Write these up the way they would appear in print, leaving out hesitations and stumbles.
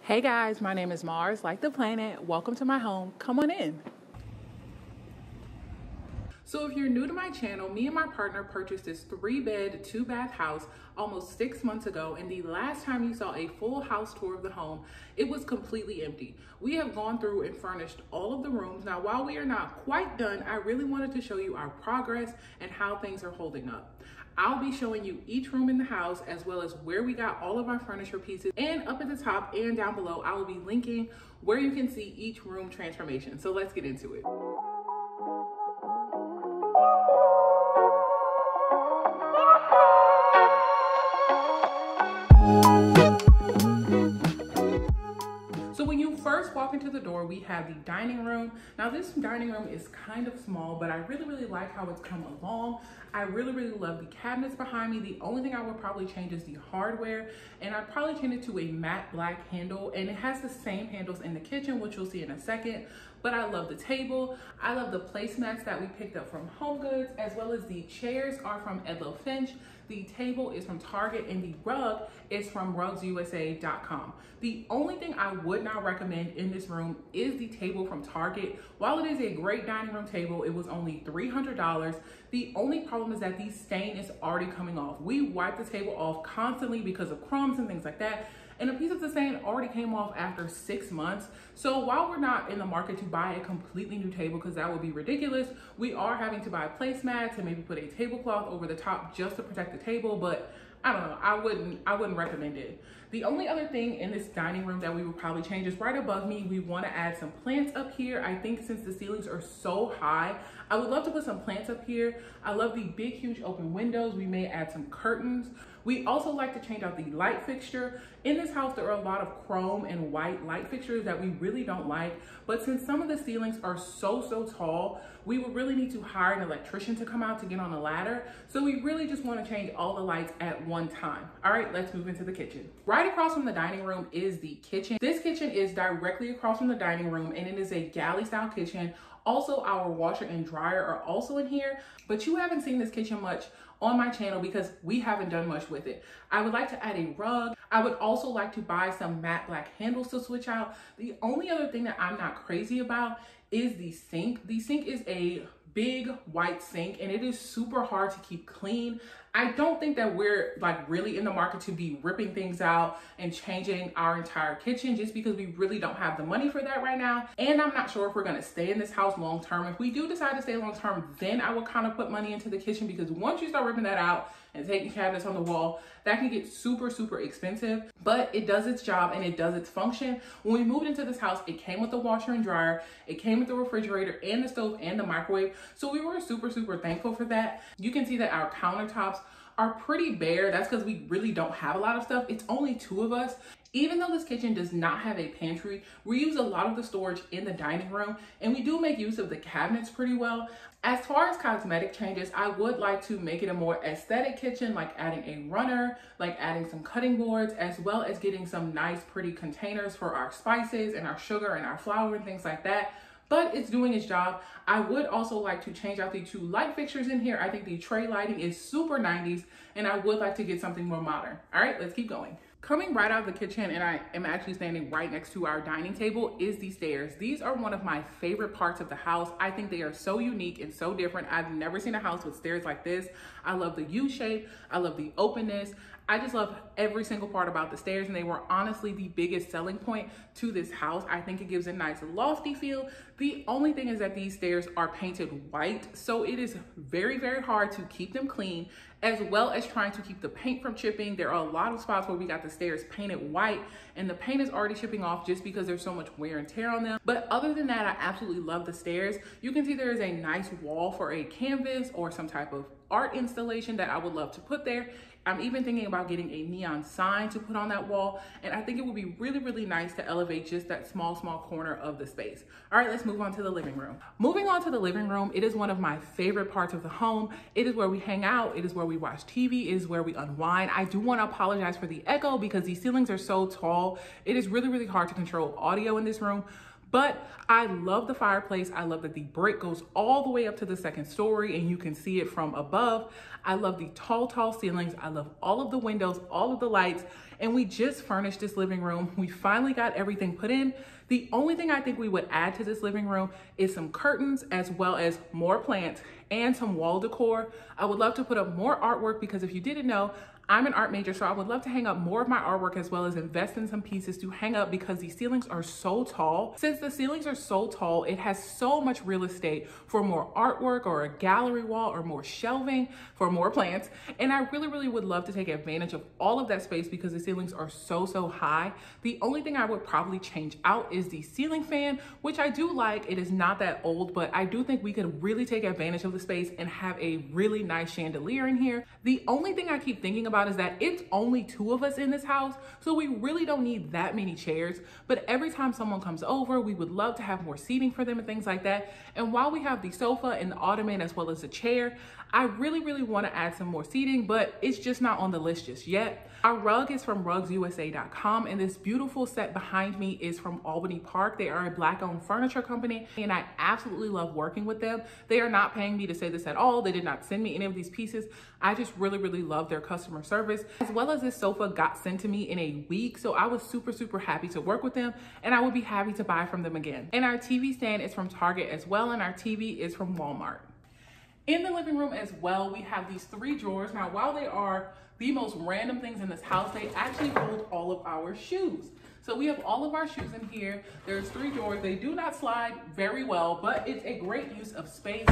Hey guys, my name is Mars, like the planet. Welcome to my home. Come on in. So if you're new to my channel, me and my partner purchased this 3-bed, 2-bath house almost 6 months ago, and the last time you saw a full house tour of the home, it was completely empty. We have gone through and furnished all of the rooms. Now, while we are not quite done, I really wanted to show you our progress and how things are holding up. I'll be showing you each room in the house as well as where we got all of our furniture pieces, and up at the top and down below, I will be linking where you can see each room transformation. So let's get into it. So when you first walk into the door, we have the dining room. Now this dining room is kind of small, but I really like how it's come along. I really love the cabinets behind me. The only thing I would probably change is the hardware, and I'd probably change it to a matte black handle, and it has the same handles in the kitchen, which you'll see in a second. But I love the table. I love the placemats that we picked up from HomeGoods, as well as the chairs are from Edlo Finch. The table is from Target, and the rug is from rugsusa.com. The only thing I would not recommend in this room is the table from Target. While it is a great dining room table, it was only $300. The only problem is that the stain is already coming off. We wipe the table off constantly because of crumbs and things like that, and a piece of the stain already came off after 6 months. So while we're not in the market to buy a completely new table, because that would be ridiculous, we are having to buy placemats and maybe put a tablecloth over the top just to protect the table, but I don't know, I wouldn't recommend it. The only other thing in this dining room that we would probably change is right above me. We want to add some plants up here. I think since the ceilings are so high, I would love to put some plants up here. I love the big, huge open windows. We may add some curtains. We also like to change out the light fixture. In this house, there are a lot of chrome and white light fixtures that we really don't like, but since some of the ceilings are so tall, we would really need to hire an electrician to come out to get on a ladder. So we really just want to change all the lights at one time. All right, let's move into the kitchen. Right across from the dining room is the kitchen. This kitchen is directly across from the dining room, and it is a galley style kitchen. Also, our washer and dryer are also in here, but you haven't seen this kitchen much on my channel because we haven't done much with it. I would like to add a rug. I would also like to buy some matte black handles to switch out. The only other thing that I'm not crazy about is the sink. The sink is a big white sink, and it is super hard to keep clean. I don't think that we're like really in the market to be ripping things out and changing our entire kitchen, just because we really don't have the money for that right now. And I'm not sure if we're gonna stay in this house long term. If we do decide to stay long term, then I will kind of put money into the kitchen, because once you start ripping that out and taking cabinets on the wall, that can get super expensive. But it does its job and it does its function. When we moved into this house, it came with the washer and dryer, it came with the refrigerator and the stove and the microwave. So we were super thankful for that. You can see that our countertops are pretty bare. That's because we really don't have a lot of stuff. It's only 2 of us. Even though this kitchen does not have a pantry, we use a lot of the storage in the dining room, and we do make use of the cabinets pretty well. As far as cosmetic changes, I would like to make it a more aesthetic kitchen, like adding a runner, like adding some cutting boards, as well as getting some nice pretty containers for our spices and our sugar and our flour and things like that. But it's doing its job. I would also like to change out the 2 light fixtures in here. I think the tray lighting is super 90s, and I would like to get something more modern. All right, let's keep going. Coming right out of the kitchen, and I am actually standing right next to our dining table, is the stairs. These are one of my favorite parts of the house. I think they are so unique and so different. I've never seen a house with stairs like this. I love the U shape. I love the openness. I just love every single part about the stairs, and they were honestly the biggest selling point to this house. I think it gives a nice lofty feel. The only thing is that these stairs are painted white, so it is very hard to keep them clean, as well as trying to keep the paint from chipping. There are a lot of spots where we got the stairs painted white and the paint is already chipping off just because there's so much wear and tear on them. But other than that, I absolutely love the stairs. You can see there is a nice wall for a canvas or some type of art installation that I would love to put there. I'm even thinking about getting a neon sign to put on that wall, and I think it would be really nice to elevate just that small corner of the space. All right, let's move on to the living room. Moving on to the living room, it is one of my favorite parts of the home. It is where we hang out, it is where we watch TV, it is where we unwind. I do want to apologize for the echo because these ceilings are so tall. It is really hard to control audio in this room. But I love the fireplace. I love that the brick goes all the way up to the second story and you can see it from above. I love the tall ceilings. I love all of the windows, all of the lights. and we just furnished this living room. We finally got everything put in. The only thing I think we would add to this living room is some curtains, as well as more plants and some wall decor. I would love to put up more artwork because if you didn't know, I'm an art major, so I would love to hang up more of my artwork as well as invest in some pieces to hang up because these ceilings are so tall. Since the ceilings are so tall, it has so much real estate for more artwork or a gallery wall or more shelving for more plants. And I really would love to take advantage of all of that space because the ceilings are so high. The only thing I would probably change out is the ceiling fan, which I do like. It is not that old, but I do think we could really take advantage of the space and have a really nice chandelier in here. The only thing I keep thinking about is that it's only 2 of us in this house, so we really don't need that many chairs. But every time someone comes over, we would love to have more seating for them and things like that. And while we have the sofa and the ottoman as well as the chair, I really want to add some more seating, but it's just not on the list just yet. Our rug is from rugsusa.com, and this beautiful set behind me is from Albany Park. They are a Black-owned furniture company, and I absolutely love working with them. They are not paying me to say this at all. They did not send me any of these pieces. I just really love their customer service, as well as this sofa got sent to me in a week. So I was super happy to work with them, and I would be happy to buy from them again. And our TV stand is from Target as well, and our TV is from Walmart. In the living room as well, we have these 3 drawers. Now, while they are the most random things in this house, they actually hold all of our shoes. So we have all of our shoes in here. There's 3 drawers. They do not slide very well, but it's a great use of space.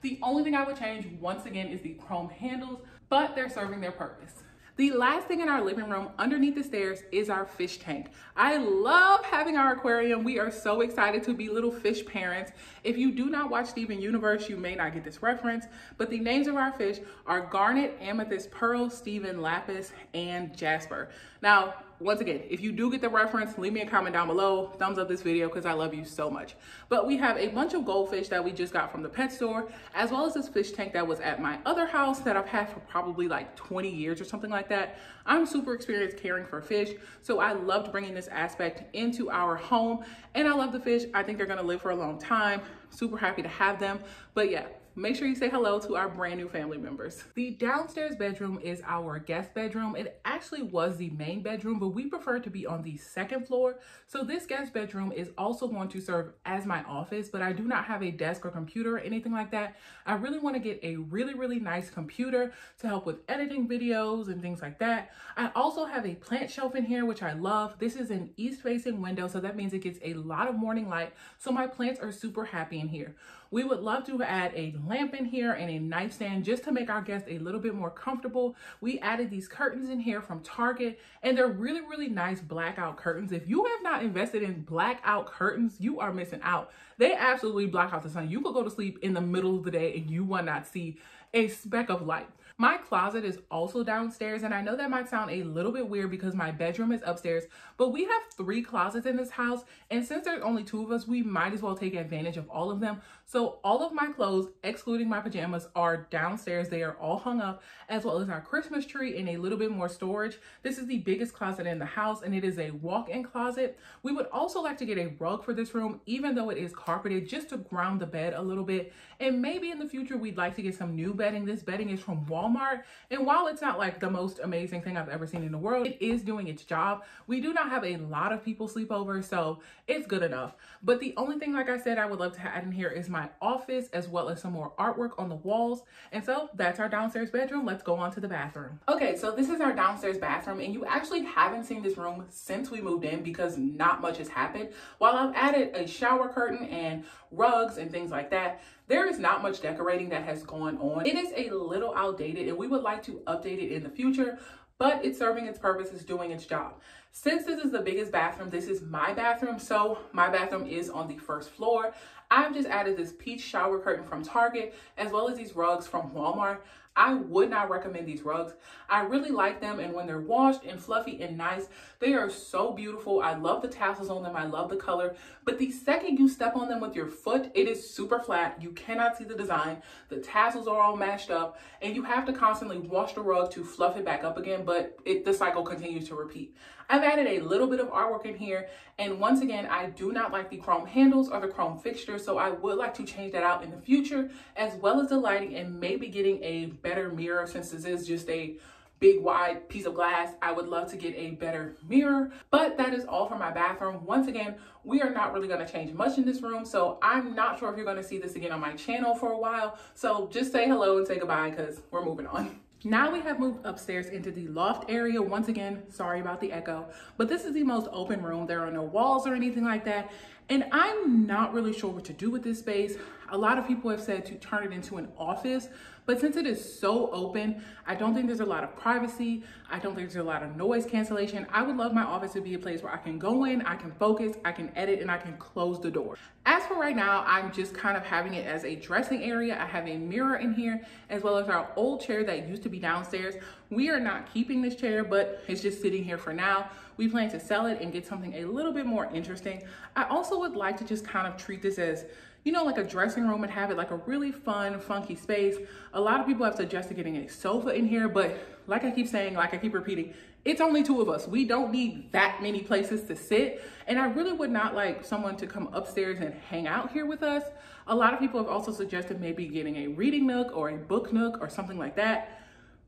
The only thing I would change, once again, is the chrome handles, but they're serving their purpose. The last thing in our living room underneath the stairs is our fish tank. I love having our aquarium. We are so excited to be little fish parents. If you do not watch Steven Universe, you may not get this reference, but the names of our fish are Garnet, Amethyst, Pearl, Steven, Lapis, and Jasper. Now, once again, if you do get the reference, leave me a comment down below. Thumbs up this video because I love you so much. But we have a bunch of goldfish that we just got from the pet store, as well as this fish tank that was at my other house that I've had for probably like 20 years or something like that. I'm super experienced caring for fish, so I loved bringing this aspect into our home. And I love the fish. I think they're gonna live for a long time. Super happy to have them. But yeah, make sure you say hello to our brand new family members. The downstairs bedroom is our guest bedroom. It actually was the main bedroom, but we prefer to be on the 2nd floor. So this guest bedroom is also going to serve as my office, but I do not have a desk or computer or anything like that. I really want to get a really nice computer to help with editing videos and things like that. I also have a plant shelf in here, which I love. This is an east-facing window, so that means it gets a lot of morning light. So my plants are super happy in here. We would love to add a lamp in here and a nightstand just to make our guests a little bit more comfortable. We added these curtains in here from Target, and they're really nice blackout curtains. If you have not invested in blackout curtains, you are missing out. They absolutely block out the sun. You could go to sleep in the middle of the day and you will not see a speck of light. My closet is also downstairs, and I know that might sound a little bit weird because my bedroom is upstairs, but we have 3 closets in this house, and since there's only 2 of us, we might as well take advantage of all of them. So all of my clothes, excluding my pajamas, are downstairs. They are all hung up, as well as our Christmas tree and a little bit more storage. This is the biggest closet in the house, and it is a walk-in closet. We would also like to get a rug for this room, even though it is carpeted, just to ground the bed a little bit. And maybe in the future, we'd like to get some new bedding. This bedding is from Walmart, and while it's not like the most amazing thing I've ever seen in the world, it is doing its job. We do not have a lot of people sleep over, so it's good enough. But the only thing, like I said, I would love to add in here is my office, as well as some more artwork on the walls. And so that's our downstairs bedroom. Let's go on to the bathroom. Okay, so this is our downstairs bathroom, and you actually haven't seen this room since we moved in because not much has happened. While I've added a shower curtain and rugs and things like that, there is not much decorating that has gone on. It is a little outdated, and we would like to update it in the future, but it's serving its purpose, it's doing its job. Since this is the biggest bathroom, this is my bathroom, so my bathroom is on the 1st floor. I've just added this peach shower curtain from Target, as well as these rugs from Walmart. I would not recommend these rugs. I really like them, and when they're washed and fluffy and nice, they are so beautiful. I love the tassels on them. I love the color. But the second you step on them with your foot, it is super flat. You cannot see the design. The tassels are all mashed up, and you have to constantly wash the rug to fluff it back up again, but the cycle continues to repeat. I've added a little bit of artwork in here, and once again, I do not like the chrome handles or the chrome fixtures, so I would like to change that out in the future, as well as the lighting and maybe getting a better mirror, since this is just a big wide piece of glass. I would love to get a better mirror, but that is all for my bathroom. Once again, we are not really going to change much in this room, so I'm not sure if you're going to see this again on my channel for a while. So just say hello and say goodbye because we're moving on. Now we have moved upstairs into the loft area. Once again, sorry about the echo, but this is the most open room. There are no walls or anything like that. And I'm not really sure what to do with this space. A lot of people have said to turn it into an office, but since it is so open, I don't think there's a lot of privacy. I don't think there's a lot of noise cancellation. I would love my office to be a place where I can go in, I can focus, I can edit, and I can close the door. As for right now, I'm just kind of having it as a dressing area. I have a mirror in here, as well as our old chair that used to be downstairs. We are not keeping this chair, but it's just sitting here for now. We plan to sell it and get something a little bit more interesting. I also would like to just kind of treat this as, you know, like a dressing room and have it like a really fun, funky space. A lot of people have suggested getting a sofa in here, but like I keep saying, like I keep repeating, it's only two of us. We don't need that many places to sit. And I really would not like someone to come upstairs and hang out here with us. A lot of people have also suggested maybe getting a reading nook or a book nook or something like that.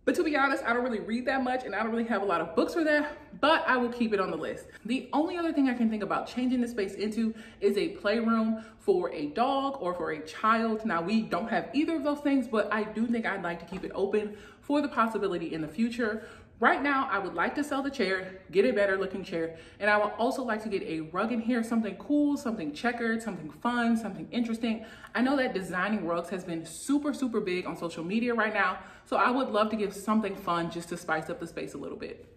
But to be honest, I don't really read that much and I don't really have a lot of books for that, but I will keep it on the list. The only other thing I can think about changing the space into is a playroom for a dog or for a child. Now, we don't have either of those things, but I do think I'd like to keep it open for the possibility in the future. Right now, I would like to sell the chair, get a better looking chair, and I would also like to get a rug in here, something cool, something checkered, something fun, something interesting. I know that designing rugs has been super, super big on social media right now, so I would love to give something fun just to spice up the space a little bit.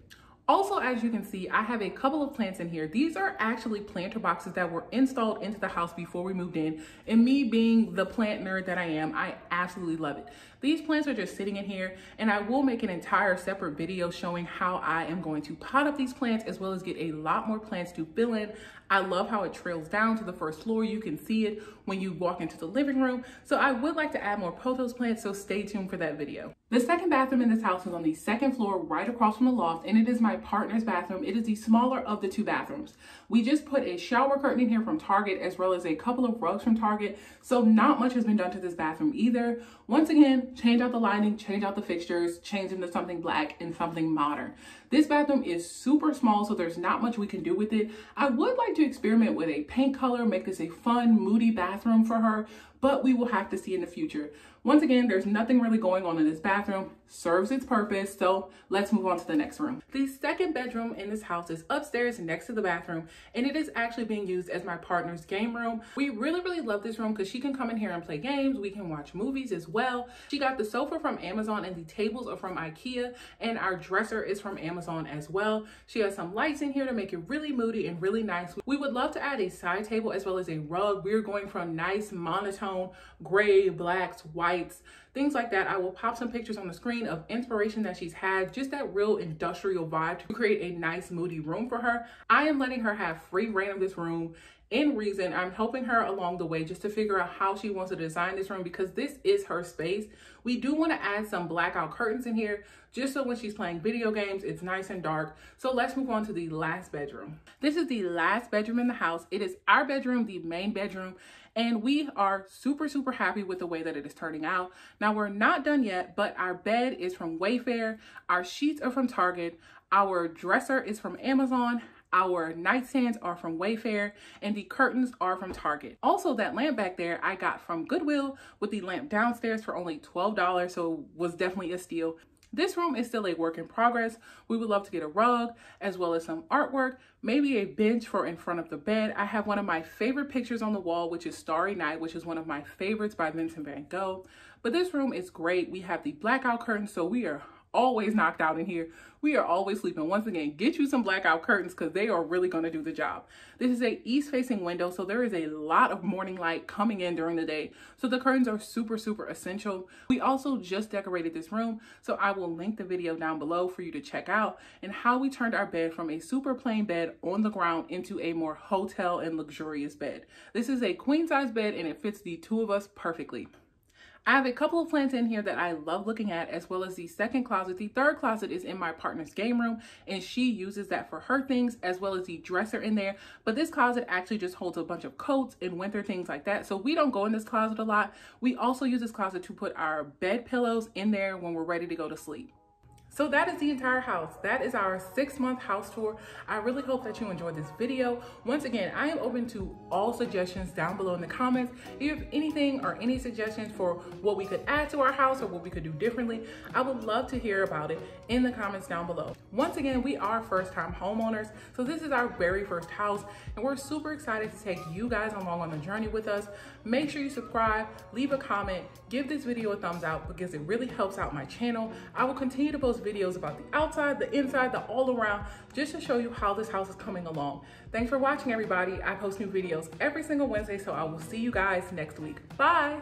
Also, as you can see, I have a couple of plants in here. These are actually planter boxes that were installed into the house before we moved in. And me being the plant nerd that I am, I absolutely love it. These plants are just sitting in here, and I will make an entire separate video showing how I am going to pot up these plants as well as get a lot more plants to fill in. I love how it trails down to the first floor. You can see it when you walk into the living room. So I would like to add more pothos plants, so stay tuned for that video. The second bathroom in this house is on the second floor, right across from the loft, and it is my partner's bathroom. It is the smaller of the two bathrooms. We just put a shower curtain in here from Target as well as a couple of rugs from Target, so not much has been done to this bathroom either. Once again, change out the lighting, change out the fixtures, change them to something black and something modern. This bathroom is super small, so there's not much we can do with it. I would like to experiment with a paint color, make this a fun, moody bathroom for her, but we will have to see in the future. Once again, there's nothing really going on in this bathroom, serves its purpose, so let's move on to the next room. The second bedroom in this house is upstairs next to the bathroom, and it is actually being used as my partner's game room. We really love this room because she can come in here and play games. We can watch movies as well. She got the sofa from Amazon and the tables are from IKEA, and our dresser is from Amazon as well. She has some lights in here to make it really moody and really nice. We would love to add a side table as well as a rug. We're going from nice monotone gray, blacks, whites, things like that. I will pop some pictures on the screen of inspiration that she's had, just that real industrial vibe to create a nice moody room for her. I am letting her have free reign of this room. In reason, I'm helping her along the way just to figure out how she wants to design this room because this is her space. We do want to add some blackout curtains in here just so when she's playing video games, it's nice and dark. So let's move on to the last bedroom. This is the last bedroom in the house. It is our bedroom, the main bedroom, and we are super happy with the way that it is turning out. Now, we're not done yet, but our bed is from Wayfair, our sheets are from Target, our dresser is from Amazon, our nightstands are from Wayfair, and the curtains are from Target. Also, that lamp back there I got from Goodwill with the lamp downstairs for only $12, so it was definitely a steal. This room is still a work in progress. We would love to get a rug as well as some artwork, maybe a bench for in front of the bed. I have one of my favorite pictures on the wall, which is Starry Night, which is one of my favorites by Vincent van Gogh. But this room is great. We have the blackout curtains, so we are always knocked out in here. We are always sleeping. Once again, get you some blackout curtains because they are really going to do the job. This is a east facing window, so there is a lot of morning light coming in during the day. So the curtains are super essential. We also just decorated this room, so I will link the video down below for you to check out and how we turned our bed from a super plain bed on the ground into a more hotel and luxurious bed. This is a queen size bed and it fits the two of us perfectly. I have a couple of plants in here that I love looking at, as well as the second closet. The third closet is in my partner's game room, and she uses that for her things, as well as the dresser in there. But this closet actually just holds a bunch of coats and winter things like that. So we don't go in this closet a lot. We also use this closet to put our bed pillows in there when we're ready to go to sleep. So that is the entire house. That is our 6-month house tour. I really hope that you enjoyed this video. Once again, I am open to all suggestions down below in the comments. If you have anything or any suggestions for what we could add to our house or what we could do differently, I would love to hear about it in the comments down below. Once again, we are first-time homeowners, so this is our very first house, and we're super excited to take you guys along on the journey with us. Make sure you subscribe, leave a comment, give this video a thumbs up because it really helps out my channel. I will continue to post videos about the outside, the inside, the all around, just to show you how this house is coming along. Thanks for watching, everybody. I post new videos every single Wednesday, so I will see you guys next week. Bye.